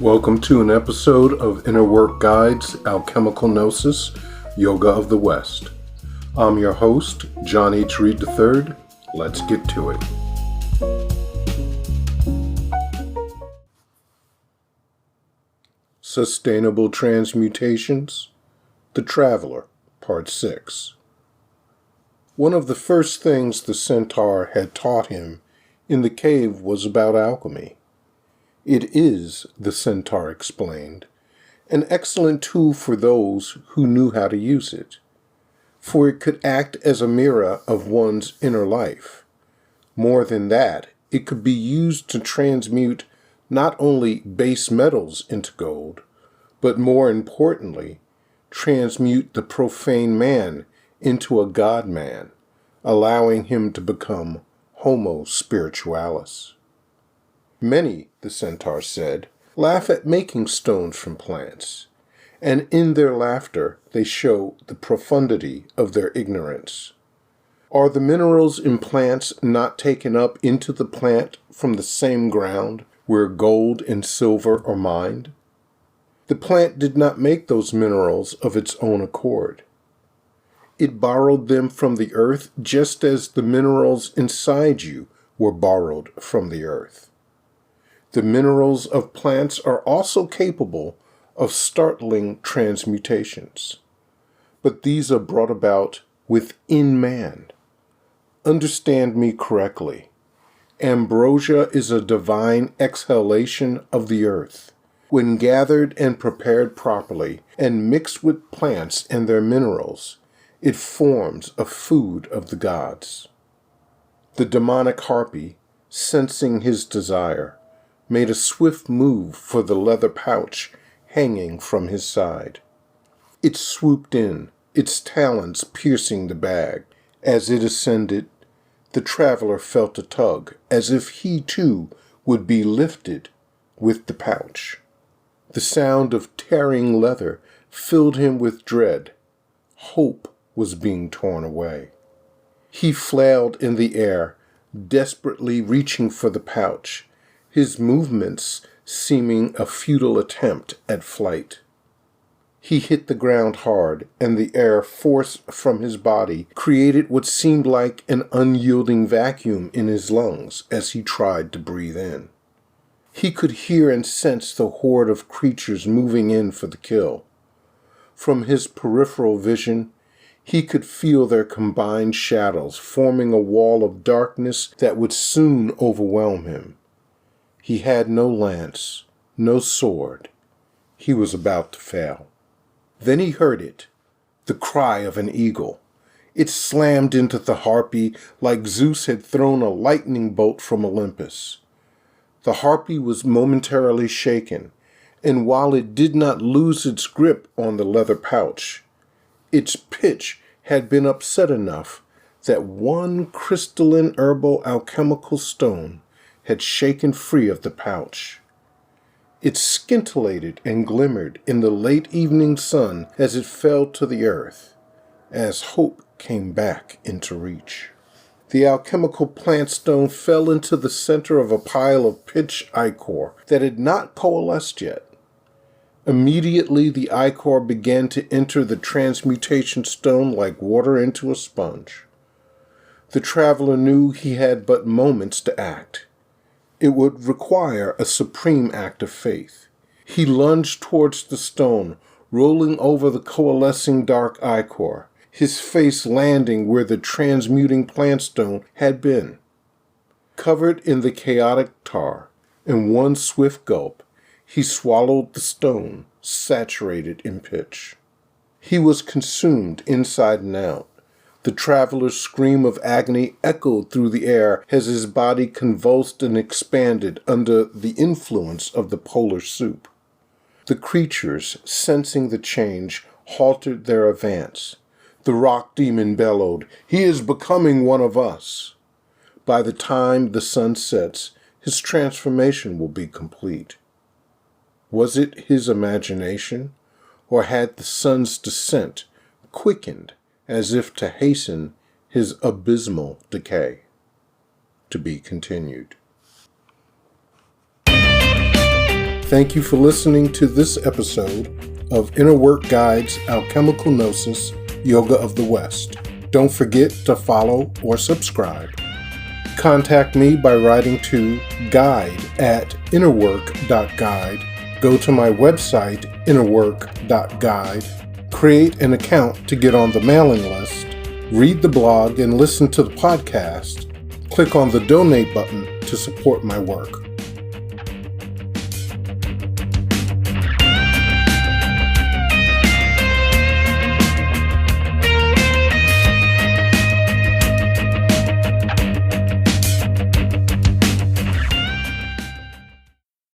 Welcome to an episode of Inner Work Guides, Alchemical Gnosis, Yoga of the West. I'm your host, John H. Reed III. Let's get to it. Sustainable Transmutations, The Traveler, Part 6. One of the first things the Centaur had taught him in the cave was about alchemy. It is, the Centaur explained, an excellent tool for those who knew how to use it, for it could act as a mirror of one's inner life. More than that, it could be used to transmute not only base metals into gold, but more importantly, transmute the profane man into a God-man, allowing him to become homo-spiritualis. Many, the Centaur said, laugh at making stones from plants, and in their laughter they show the profundity of their ignorance. Are the minerals in plants not taken up into the plant from the same ground where gold and silver are mined? The plant did not make those minerals of its own accord. It borrowed them from the earth just as the minerals inside you were borrowed from the earth. The minerals of plants are also capable of startling transmutations, but these are brought about within man. Understand me correctly. Ambrosia is a divine exhalation of the earth. When gathered and prepared properly and mixed with plants and their minerals, it forms a food of the gods. The demonic harpy, sensing his desire, made a swift move for the leather pouch hanging from his side. It swooped in, its talons piercing the bag. As it ascended, the traveler felt a tug, as if he too would be lifted with the pouch. The sound of tearing leather filled him with dread. Hope was being torn away. He flailed in the air, desperately reaching for the pouch, his movements seeming a futile attempt at flight. He hit the ground hard, and the air forced from his body created what seemed like an unyielding vacuum in his lungs as he tried to breathe in. He could hear and sense the horde of creatures moving in for the kill. From his peripheral vision, he could feel their combined shadows forming a wall of darkness that would soon overwhelm him. He had no lance, no sword. He was about to fail. Then he heard it, the cry of an eagle. It slammed into the harpy like Zeus had thrown a lightning bolt from Olympus. The harpy was momentarily shaken, and while it did not lose its grip on the leather pouch, its pitch had been upset enough that one crystalline herbal alchemical stone had shaken free of the pouch. It scintillated and glimmered in the late evening sun as it fell to the earth, as hope came back into reach. The alchemical plant stone fell into the center of a pile of pitch ichor that had not coalesced yet. Immediately the ichor began to enter the transmutation stone like water into a sponge. The traveler knew he had but moments to act. It would require a supreme act of faith. He lunged towards the stone, rolling over the coalescing dark ichor, his face landing where the transmuting plant stone had been. Covered in the chaotic tar, in one swift gulp, he swallowed the stone, saturated in pitch. He was consumed inside and out. The traveler's scream of agony echoed through the air as his body convulsed and expanded under the influence of the polar soup. The creatures, sensing the change, halted their advance. The rock demon bellowed, "He is becoming one of us." By the time the sun sets, his transformation will be complete. Was it his imagination, or had the sun's descent quickened as if to hasten his abysmal decay? To be continued. Thank you for listening to this episode of Inner Work Guide's Alchemical Gnosis, Yoga of the West. Don't forget to follow or subscribe. Contact me by writing to guide@innerwork.guide. Go to my website, innerwork.guide. Create an account to get on the mailing list. Read the blog and listen to the podcast. Click on the donate button to support my work.